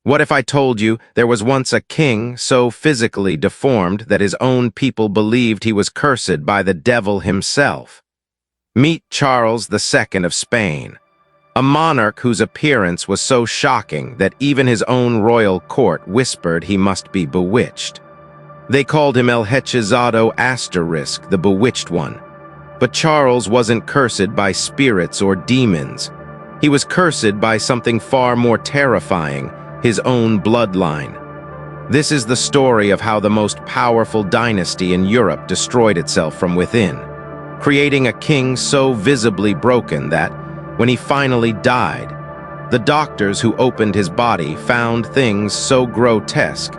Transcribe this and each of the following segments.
What if I told you there was once a king so physically deformed that his own people believed he was cursed by the devil himself? Meet Charles II of Spain, a monarch whose appearance was so shocking that even his own royal court whispered he must be bewitched. They called him Hechizado *, the Bewitched One. But Charles wasn't cursed by spirits or demons. He was cursed by something far more terrifying, his own bloodline. This is the story of how the most powerful dynasty in Europe destroyed itself from within, creating a king so visibly broken that, when he finally died, the doctors who opened his body found things so grotesque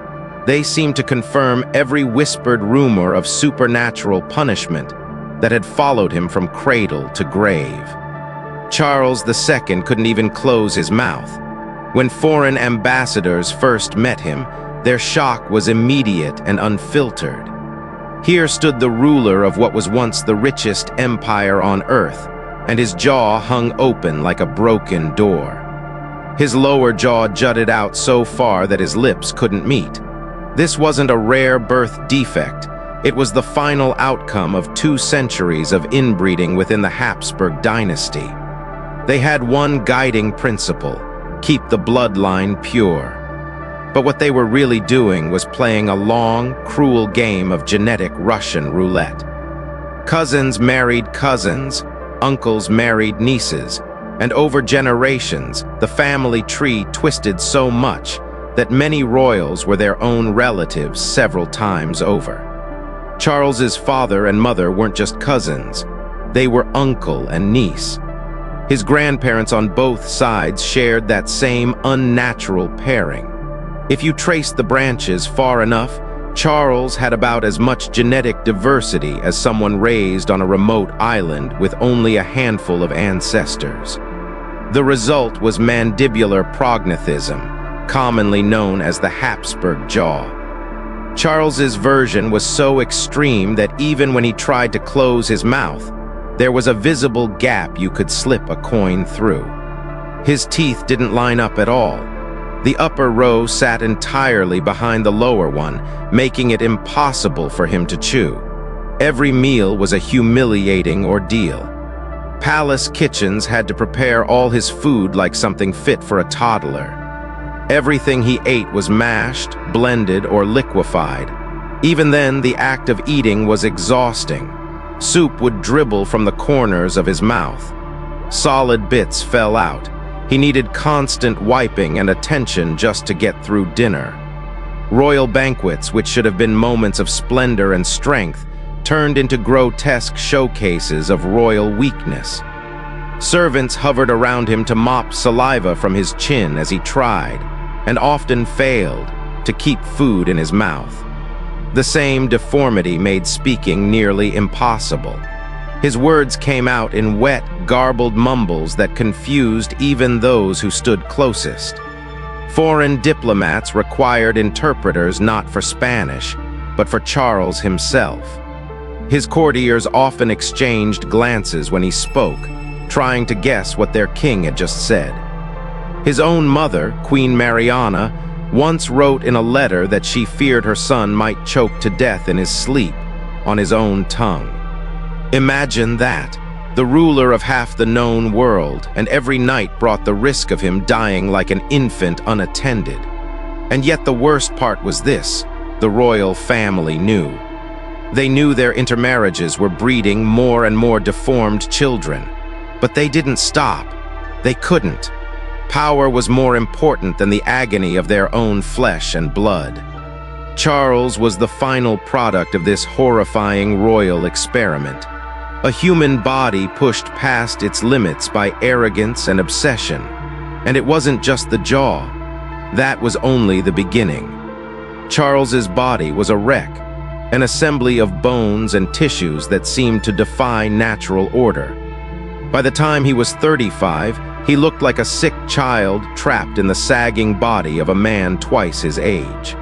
they seemed to confirm every whispered rumor of supernatural punishment that had followed him from cradle to grave. Charles II couldn't even close his mouth. When foreign ambassadors first met him, their shock was immediate and unfiltered. Here stood the ruler of what was once the richest empire on earth, and his jaw hung open like a broken door. His lower jaw jutted out so far that his lips couldn't meet. This wasn't a rare birth defect. It was the final outcome of 2 centuries of inbreeding within the Habsburg dynasty. They had one guiding principle: keep the bloodline pure. But what they were really doing was playing a long, cruel game of genetic Russian roulette. Cousins married cousins, uncles married nieces, and over generations, the family tree twisted so much that many royals were their own relatives several times over. Charles's father and mother weren't just cousins, they were uncle and niece. His grandparents on both sides shared that same unnatural pairing. If you traced the branches far enough, Charles had about as much genetic diversity as someone raised on a remote island with only a handful of ancestors. The result was mandibular prognathism, commonly known as the Habsburg jaw. Charles's version was so extreme that even when he tried to close his mouth, there was a visible gap you could slip a coin through. His teeth didn't line up at all. The upper row sat entirely behind the lower one, making it impossible for him to chew. Every meal was a humiliating ordeal. Palace kitchens had to prepare all his food like something fit for a toddler. Everything he ate was mashed, blended, or liquefied. Even then, the act of eating was exhausting. Soup would dribble from the corners of his mouth. Solid bits fell out. He needed constant wiping and attention just to get through dinner. Royal banquets, which should have been moments of splendor and strength, turned into grotesque showcases of royal weakness. Servants hovered around him to mop saliva from his chin as he tried, and often failed, to keep food in his mouth. The same deformity made speaking nearly impossible. His words came out in wet, garbled mumbles that confused even those who stood closest. Foreign diplomats required interpreters not for Spanish, but for Charles himself. His courtiers often exchanged glances when he spoke, trying to guess what their king had just said. His own mother, Queen Mariana, once wrote in a letter that she feared her son might choke to death in his sleep, on his own tongue. Imagine that, the ruler of half the known world, and every night brought the risk of him dying like an infant unattended. And yet the worst part was this: the royal family knew. They knew their intermarriages were breeding more and more deformed children. But they didn't stop. They couldn't. Power was more important than the agony of their own flesh and blood. Charles was the final product of this horrifying royal experiment. A human body pushed past its limits by arrogance and obsession. And it wasn't just the jaw. That was only the beginning. Charles's body was a wreck, an assembly of bones and tissues that seemed to defy natural order. By the time he was 35, he looked like a sick child trapped in the sagging body of a man twice his age.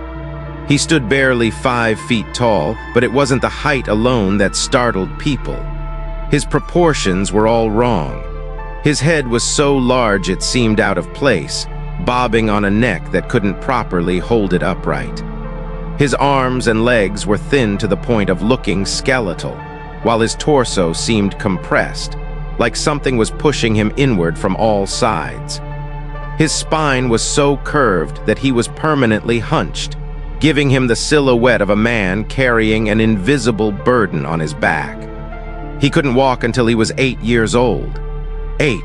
He stood barely 5 feet tall, but it wasn't the height alone that startled people. His proportions were all wrong. His head was so large it seemed out of place, bobbing on a neck that couldn't properly hold it upright. His arms and legs were thin to the point of looking skeletal, while his torso seemed compressed, like something was pushing him inward from all sides. His spine was so curved that he was permanently hunched, giving him the silhouette of a man carrying an invisible burden on his back. He couldn't walk until he was 8 years old. 8.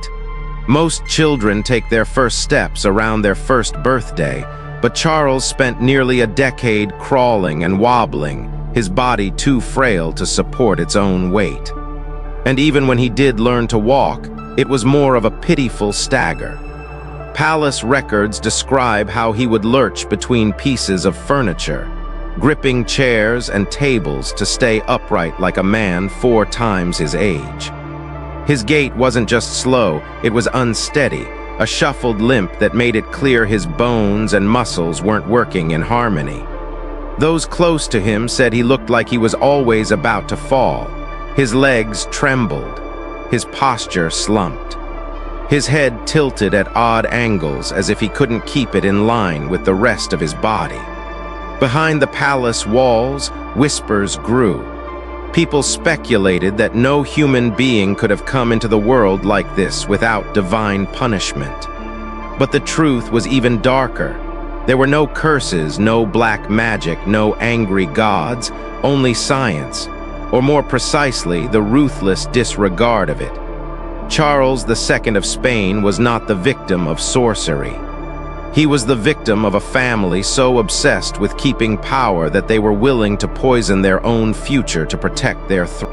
Most children take their first steps around their first birthday, but Charles spent nearly a decade crawling and wobbling, his body too frail to support its own weight. And even when he did learn to walk, it was more of a pitiful stagger. Palace records describe how he would lurch between pieces of furniture, gripping chairs and tables to stay upright like a man 4 times his age. His gait wasn't just slow, it was unsteady, a shuffled limp that made it clear his bones and muscles weren't working in harmony. Those close to him said he looked like he was always about to fall. His legs trembled, his posture slumped. His head tilted at odd angles as if he couldn't keep it in line with the rest of his body. Behind the palace walls, whispers grew. People speculated that no human being could have come into the world like this without divine punishment. But the truth was even darker. There were no curses, no black magic, no angry gods, only science, or more precisely, the ruthless disregard of it. Charles II of Spain was not the victim of sorcery. He was the victim of a family so obsessed with keeping power that they were willing to poison their own future to protect their throne.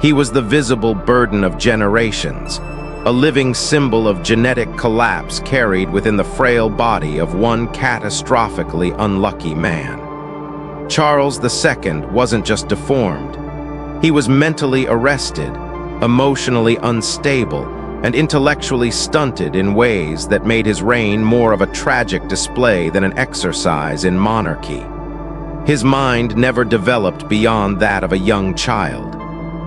He was the visible burden of generations, a living symbol of genetic collapse carried within the frail body of one catastrophically unlucky man. Charles II wasn't just deformed. He was mentally arrested, emotionally unstable, and intellectually stunted in ways that made his reign more of a tragic display than an exercise in monarchy. His mind never developed beyond that of a young child.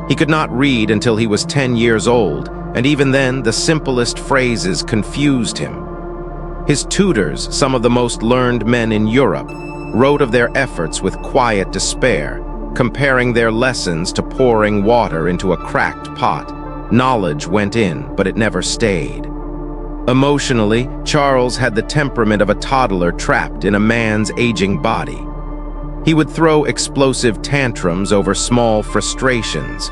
He could not read until he was 10 years old, and even then, the simplest phrases confused him. His tutors, some of the most learned men in Europe, wrote of their efforts with quiet despair, comparing their lessons to pouring water into a cracked pot. Knowledge went in, but it never stayed. Emotionally, Charles had the temperament of a toddler trapped in a man's aging body. He would throw explosive tantrums over small frustrations,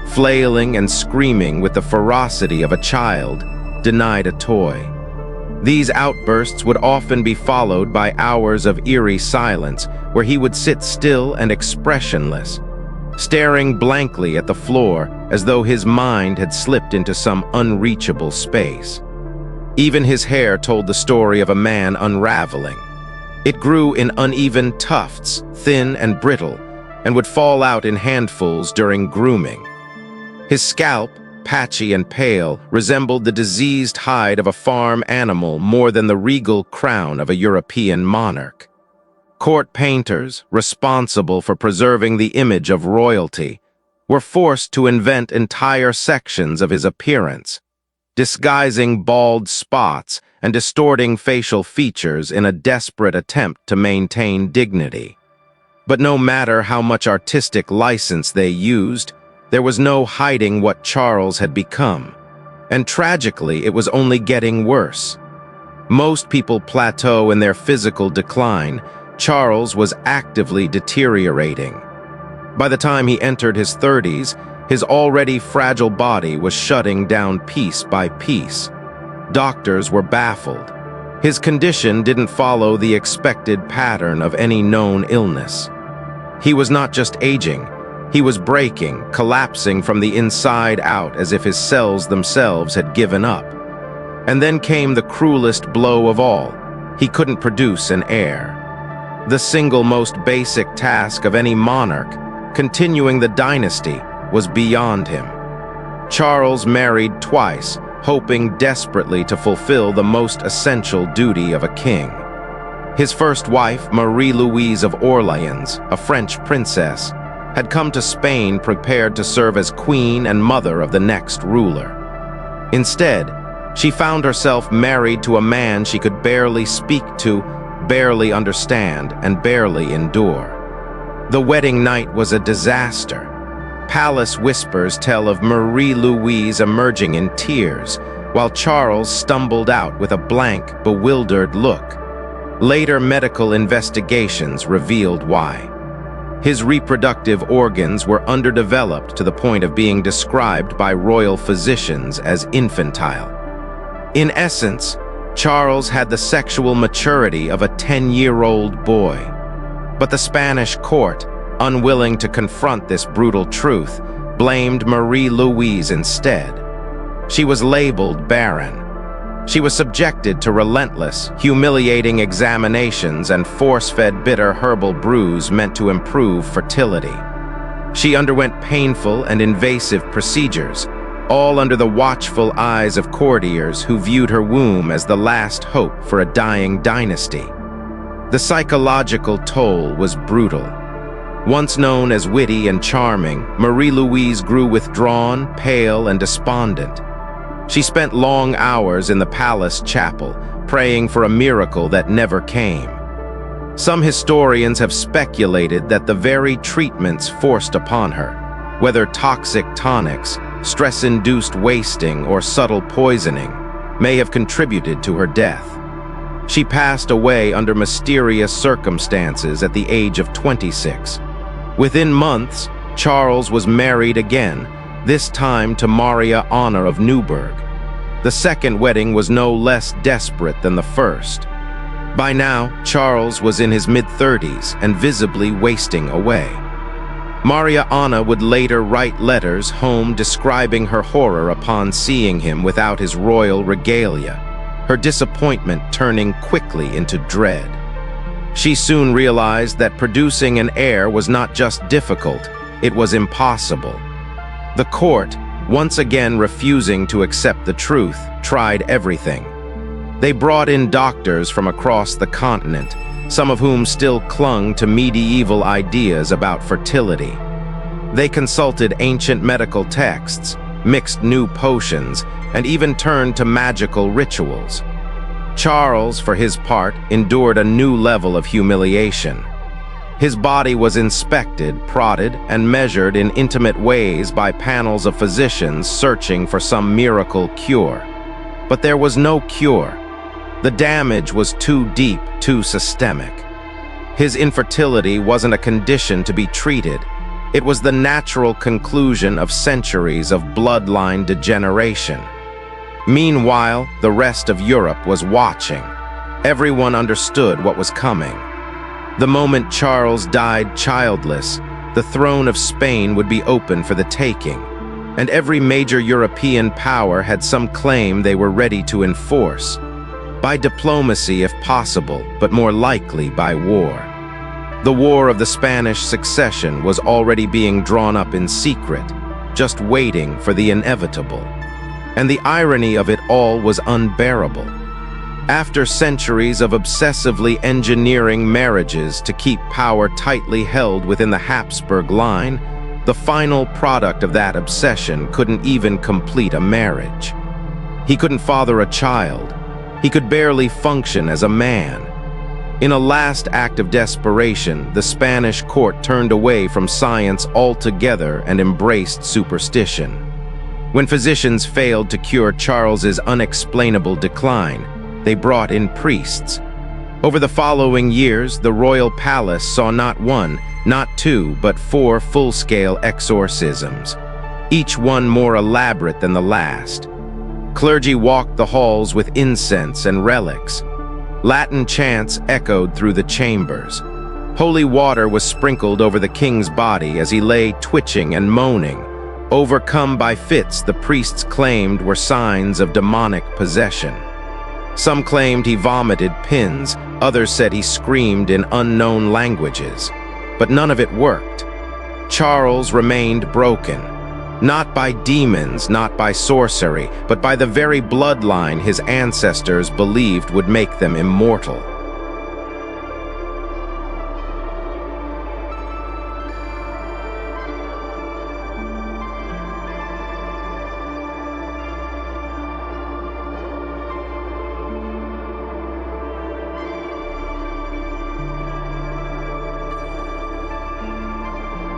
flailing and screaming with the ferocity of a child denied a toy. These outbursts would often be followed by hours of eerie silence where he would sit still and expressionless, staring blankly at the floor as though his mind had slipped into some unreachable space. Even his hair told the story of a man unraveling. It grew in uneven tufts, thin and brittle, and would fall out in handfuls during grooming. His scalp, patchy and pale, resembled the diseased hide of a farm animal more than the regal crown of a European monarch. Court painters, responsible for preserving the image of royalty, were forced to invent entire sections of his appearance, disguising bald spots and distorting facial features in a desperate attempt to maintain dignity. But no matter how much artistic license they used, there was no hiding what Charles had become, and tragically, it was only getting worse. Most people plateau in their physical decline. Charles was actively deteriorating. By the time he entered his 30s, his already fragile body was shutting down piece by piece. Doctors were baffled. His condition didn't follow the expected pattern of any known illness. He was not just aging, he was breaking, collapsing from the inside out as if his cells themselves had given up. And then came the cruelest blow of all. He couldn't produce an heir. The single most basic task of any monarch, continuing the dynasty, was beyond him. Charles married twice, hoping desperately to fulfill the most essential duty of a king. His first wife, Marie-Louise of Orleans, a French princess, had come to Spain prepared to serve as queen and mother of the next ruler. Instead, she found herself married to a man she could barely speak to, barely understand, and barely endure. The wedding night was a disaster. Palace whispers tell of Marie-Louise emerging in tears, while Charles stumbled out with a blank, bewildered look. Later medical investigations revealed why. His reproductive organs were underdeveloped to the point of being described by royal physicians as infantile. In essence, Charles had the sexual maturity of a 10-year-old boy. But the Spanish court, unwilling to confront this brutal truth, blamed Marie-Louise instead. She was labeled barren. She was subjected to relentless, humiliating examinations and force-fed bitter herbal brews meant to improve fertility. She underwent painful and invasive procedures, all under the watchful eyes of courtiers who viewed her womb as the last hope for a dying dynasty. The psychological toll was brutal. Once known as witty and charming, Marie-Louise grew withdrawn, pale, and despondent. She spent long hours in the palace chapel, praying for a miracle that never came. Some historians have speculated that the very treatments forced upon her, whether toxic tonics, stress-induced wasting, or subtle poisoning, may have contributed to her death. She passed away under mysterious circumstances at the age of 26. Within months, Charles was married again, this time to Maria Anna of Neuburg. The second wedding was no less desperate than the first. By now, Charles was in his mid-30s and visibly wasting away. Maria Anna would later write letters home describing her horror upon seeing him without his royal regalia, her disappointment turning quickly into dread. She soon realized that producing an heir was not just difficult, it was impossible. The court, once again refusing to accept the truth, tried everything. They brought in doctors from across the continent, some of whom still clung to medieval ideas about fertility. They consulted ancient medical texts, mixed new potions, and even turned to magical rituals. Charles, for his part, endured a new level of humiliation. His body was inspected, prodded, and measured in intimate ways by panels of physicians searching for some miracle cure. But there was no cure. The damage was too deep, too systemic. His infertility wasn't a condition to be treated. It was the natural conclusion of centuries of bloodline degeneration. Meanwhile, the rest of Europe was watching. Everyone understood what was coming. The moment Charles died childless, the throne of Spain would be open for the taking, and every major European power had some claim they were ready to enforce. By diplomacy if possible, but more likely by war. The War of the Spanish Succession was already being drawn up in secret, just waiting for the inevitable. And the irony of it all was unbearable. After centuries of obsessively engineering marriages to keep power tightly held within the Habsburg line, the final product of that obsession couldn't even complete a marriage. He couldn't father a child. He could barely function as a man. In a last act of desperation, the Spanish court turned away from science altogether and embraced superstition. When physicians failed to cure Charles's unexplainable decline, they brought in priests. Over the following years, the royal palace saw not one, not two, but 4 full-scale exorcisms, each one more elaborate than the last. Clergy walked the halls with incense and relics. Latin chants echoed through the chambers. Holy water was sprinkled over the king's body as he lay twitching and moaning. Overcome by fits the priests claimed were signs of demonic possession. Some claimed he vomited pins, others said he screamed in unknown languages. But none of it worked. Charles remained broken. Not by demons, not by sorcery, but by the very bloodline his ancestors believed would make them immortal.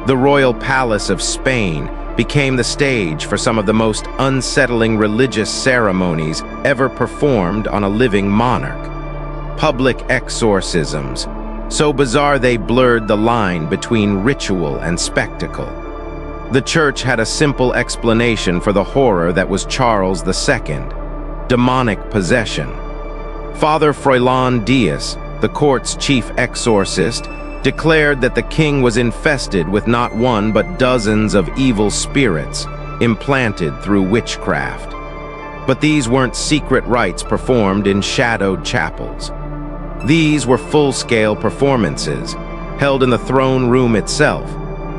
The royal palace of Spain became the stage for some of the most unsettling religious ceremonies ever performed on a living monarch. Public exorcisms, so bizarre they blurred the line between ritual and spectacle. The church had a simple explanation for the horror that was Charles II: demonic possession. Father Froilán Diaz, the court's chief exorcist, declared that the king was infested with not one but dozens of evil spirits implanted through witchcraft. But these weren't secret rites performed in shadowed chapels. These were full-scale performances, held in the throne room itself,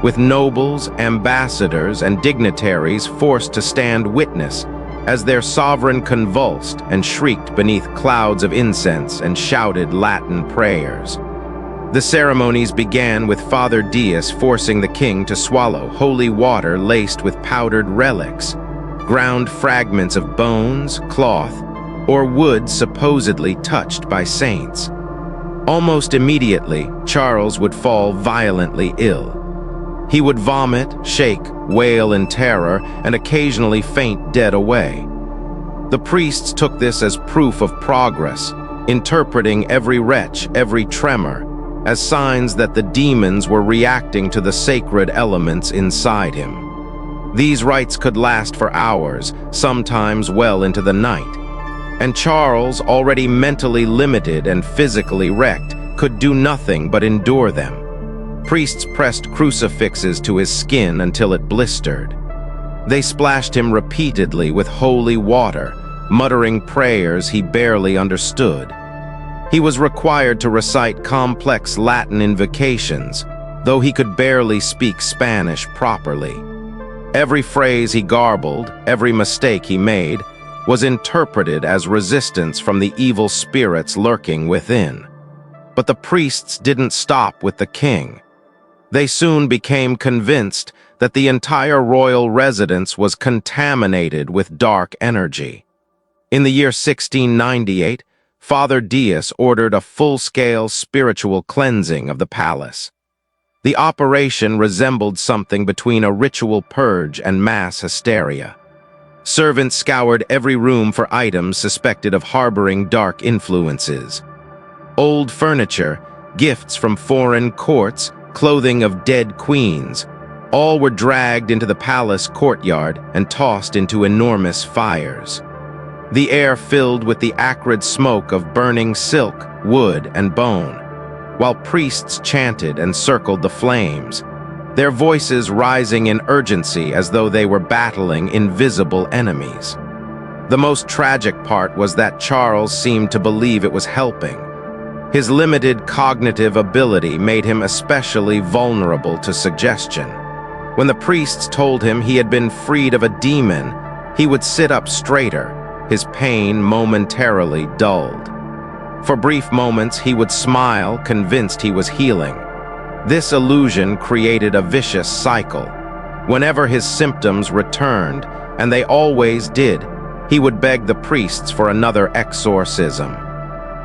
with nobles, ambassadors, and dignitaries forced to stand witness as their sovereign convulsed and shrieked beneath clouds of incense and shouted Latin prayers. The ceremonies began with Father Diaz forcing the king to swallow holy water laced with powdered relics, ground fragments of bones, cloth, or wood supposedly touched by saints. Almost immediately, Charles would fall violently ill. He would vomit, shake, wail in terror, and occasionally faint dead away. The priests took this as proof of progress, interpreting every retch, every tremor, as signs that the demons were reacting to the sacred elements inside him. These rites could last for hours, sometimes well into the night. And Charles, already mentally limited and physically wrecked, could do nothing but endure them. Priests pressed crucifixes to his skin until it blistered. They splashed him repeatedly with holy water, muttering prayers he barely understood. He was required to recite complex Latin invocations, though he could barely speak Spanish properly. Every phrase he garbled, every mistake he made, was interpreted as resistance from the evil spirits lurking within. But the priests didn't stop with the king. They soon became convinced that the entire royal residence was contaminated with dark energy. In the year 1698, Father Diaz ordered a full-scale spiritual cleansing of the palace. The operation resembled something between a ritual purge and mass hysteria. Servants scoured every room for items suspected of harboring dark influences. Old furniture, gifts from foreign courts, clothing of dead queens, all were dragged into the palace courtyard and tossed into enormous fires. The air filled with the acrid smoke of burning silk, wood, and bone, while priests chanted and circled the flames, their voices rising in urgency as though they were battling invisible enemies. The most tragic part was that Charles seemed to believe it was helping. His limited cognitive ability made him especially vulnerable to suggestion. When the priests told him he had been freed of a demon, he would sit up straighter, his pain momentarily dulled. For brief moments, he would smile, convinced he was healing. This illusion created a vicious cycle. Whenever his symptoms returned, and they always did, he would beg the priests for another exorcism.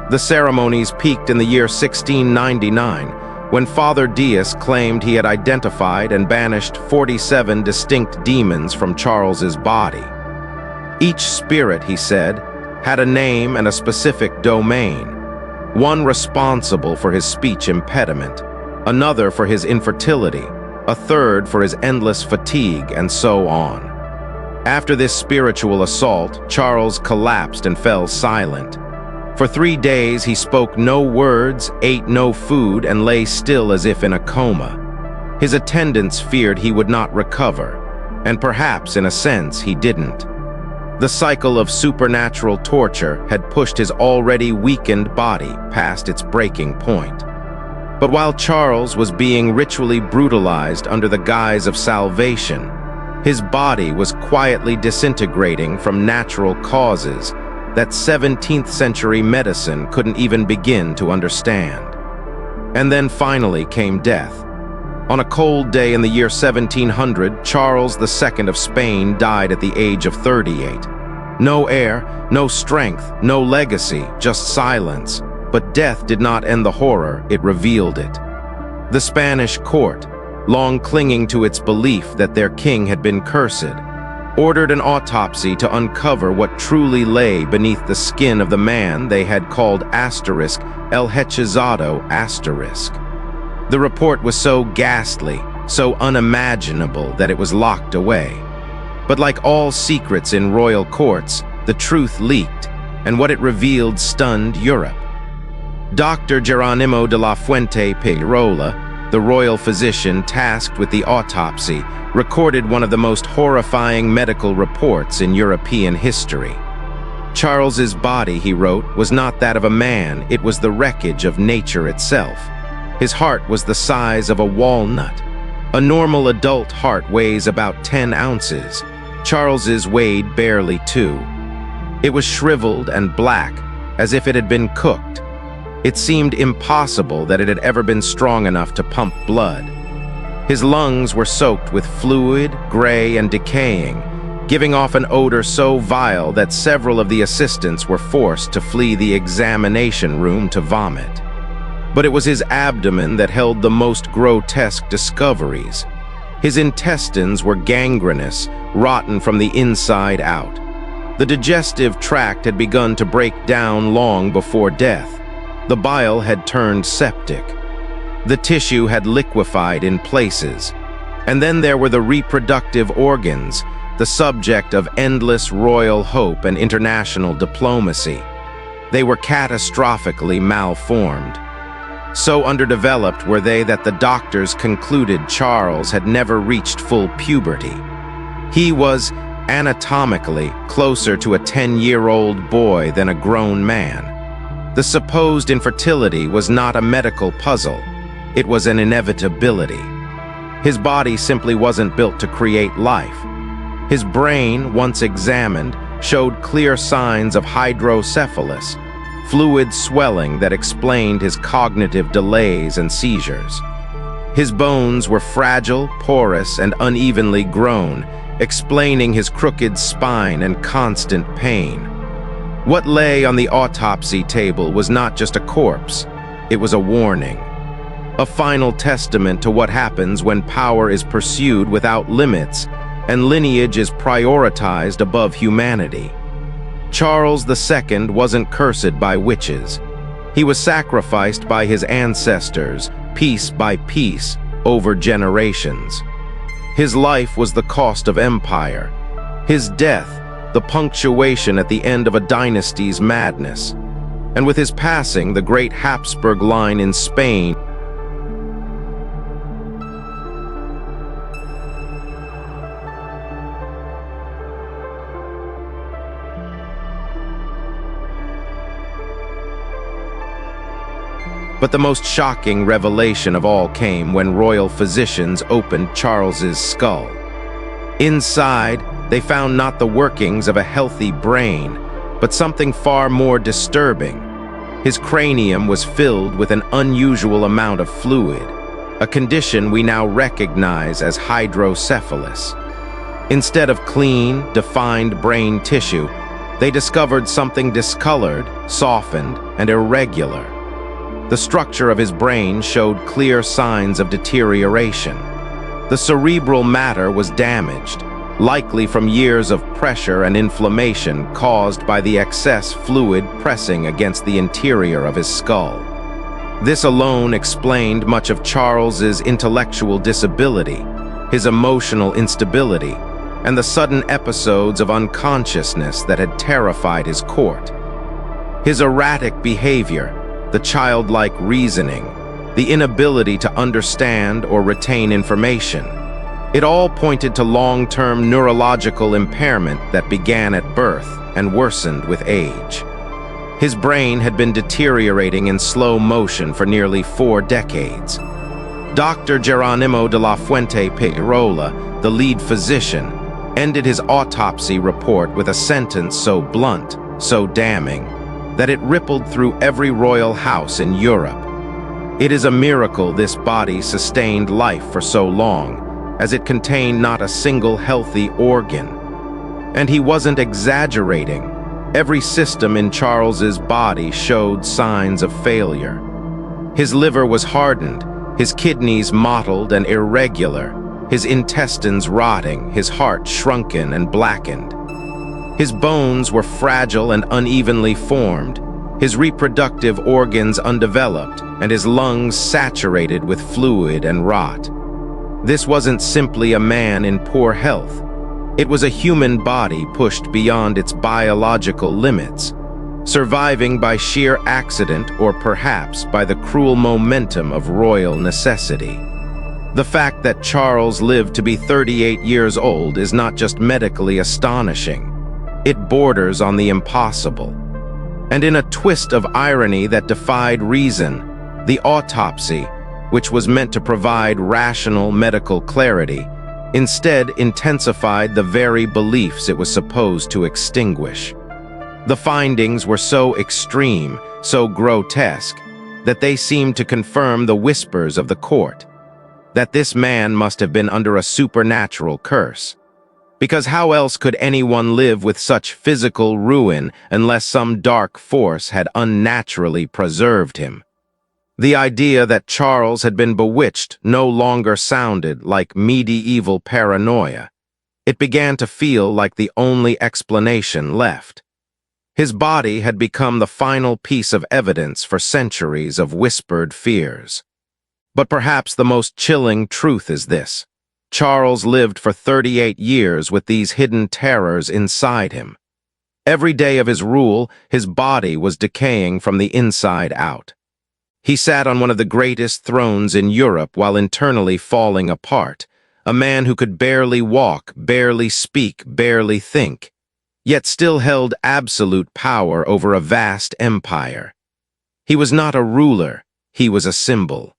The ceremonies peaked in the year 1699, when Father Diaz claimed he had identified and banished 47 distinct demons from Charles's body. Each spirit, he said, had a name and a specific domain, one responsible for his speech impediment, another for his infertility, a third for his endless fatigue, and so on. After this spiritual assault, Charles collapsed and fell silent. For 3 days he spoke no words, ate no food, and lay still as if in a coma. His attendants feared he would not recover, and perhaps in a sense he didn't. The cycle of supernatural torture had pushed his already weakened body past its breaking point. But while Charles was being ritually brutalized under the guise of salvation, his body was quietly disintegrating from natural causes that 17th century medicine couldn't even begin to understand. And then finally came death. On a cold day in the year 1700, Charles II of Spain died at the age of 38. No heir, no strength, no legacy, just silence. But death did not end the horror, it revealed it. The Spanish court, long clinging to its belief that their king had been cursed, ordered an autopsy to uncover what truly lay beneath the skin of the man they had called asterisk El Hechizado asterisk. The report was so ghastly, so unimaginable that it was locked away. But like all secrets in royal courts, the truth leaked, and what it revealed stunned Europe. Dr. Geronimo de la Fuente Pirola, the royal physician tasked with the autopsy, recorded one of the most horrifying medical reports in European history. Charles's body, he wrote, was not that of a man, it was the wreckage of nature itself. His heart was the size of a walnut. A normal adult heart weighs about 10 ounces. Charles's weighed barely 2. It was shriveled and black, as if it had been cooked. It seemed impossible that it had ever been strong enough to pump blood. His lungs were soaked with fluid, gray and decaying, giving off an odor so vile that several of the assistants were forced to flee the examination room to vomit. But it was his abdomen that held the most grotesque discoveries. His intestines were gangrenous, rotten from the inside out. The digestive tract had begun to break down long before death. The bile had turned septic. The tissue had liquefied in places. And then there were the reproductive organs, the subject of endless royal hope and international diplomacy. They were catastrophically malformed. So underdeveloped were they that the doctors concluded Charles had never reached full puberty. He was anatomically closer to a 10-year-old boy than a grown man. The supposed infertility was not a medical puzzle. It was an inevitability. His body simply wasn't built to create life. His brain, once examined, showed clear signs of hydrocephalus, fluid swelling that explained his cognitive delays and seizures. His bones were fragile, porous, and unevenly grown, explaining his crooked spine and constant pain. What lay on the autopsy table was not just a corpse, it was a warning. A final testament to what happens when power is pursued without limits and lineage is prioritized above humanity. Charles II wasn't cursed by witches. He was sacrificed by his ancestors, piece by piece, over generations. His life was the cost of empire. His death, the punctuation at the end of a dynasty's madness. And with his passing, the great Habsburg line in Spain But the most shocking revelation of all came when royal physicians opened Charles's skull. Inside, they found not the workings of a healthy brain, but something far more disturbing. His cranium was filled with an unusual amount of fluid, a condition we now recognize as hydrocephalus. Instead of clean, defined brain tissue, they discovered something discolored, softened, and irregular. The structure of his brain showed clear signs of deterioration. The cerebral matter was damaged, likely from years of pressure and inflammation caused by the excess fluid pressing against the interior of his skull. This alone explained much of Charles's intellectual disability, his emotional instability, and the sudden episodes of unconsciousness that had terrified his court. His erratic behavior, the childlike reasoning, the inability to understand or retain information. It all pointed to long-term neurological impairment that began at birth and worsened with age. His brain had been deteriorating in slow motion for nearly 4 decades. Dr. Geronimo de la Fuente Pirola, the lead physician, ended his autopsy report with a sentence so blunt, so damning, that it rippled through every royal house in Europe. It is a miracle this body sustained life for so long, as it contained not a single healthy organ. And he wasn't exaggerating. Every system in Charles's body showed signs of failure. His liver was hardened, his kidneys mottled and irregular, his intestines rotting, his heart shrunken and blackened. His bones were fragile and unevenly formed, his reproductive organs undeveloped, and his lungs saturated with fluid and rot. This wasn't simply a man in poor health. It was a human body pushed beyond its biological limits, surviving by sheer accident or perhaps by the cruel momentum of royal necessity. The fact that Charles lived to be 38 years old is not just medically astonishing. It borders on the impossible. And in a twist of irony that defied reason, the autopsy, which was meant to provide rational medical clarity, instead intensified the very beliefs it was supposed to extinguish. The findings were so extreme, so grotesque, that they seemed to confirm the whispers of the court, that this man must have been under a supernatural curse. Because how else could anyone live with such physical ruin unless some dark force had unnaturally preserved him? The idea that Charles had been bewitched no longer sounded like medieval paranoia. It began to feel like the only explanation left. His body had become the final piece of evidence for centuries of whispered fears. But perhaps the most chilling truth is this: Charles lived for 38 years with these hidden terrors inside him. Every day of his rule, his body was decaying from the inside out. He sat on one of the greatest thrones in Europe while internally falling apart, a man who could barely walk, barely speak, barely think, yet still held absolute power over a vast empire. He was not a ruler, he was a symbol.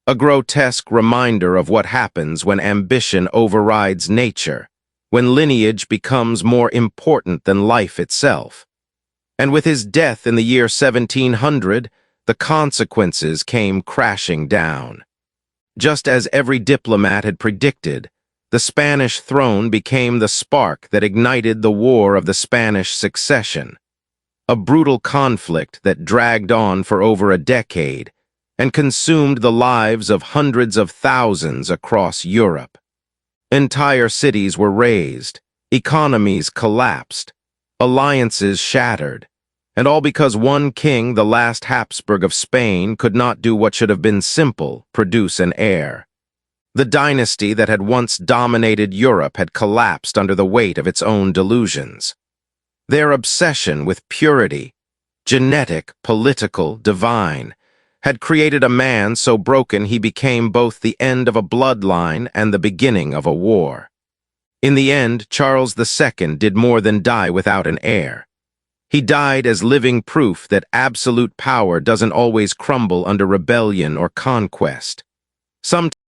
A grotesque reminder of what happens when ambition overrides nature, when lineage becomes more important than life itself. And with his death in the year 1700, the consequences came crashing down. Just as every diplomat had predicted, the Spanish throne became the spark that ignited the War of the Spanish Succession, a brutal conflict that dragged on for over a decade and consumed the lives of hundreds of thousands across Europe. Entire cities were razed, economies collapsed, alliances shattered, and all because one king, the last Habsburg of Spain, could not do what should have been simple: produce an heir. The dynasty that had once dominated Europe had collapsed under the weight of its own delusions. Their obsession with purity, genetic, political, divine, had created a man so broken he became both the end of a bloodline and the beginning of a war. In the end, Charles II did more than die without an heir. He died as living proof that absolute power doesn't always crumble under rebellion or conquest. Sometimes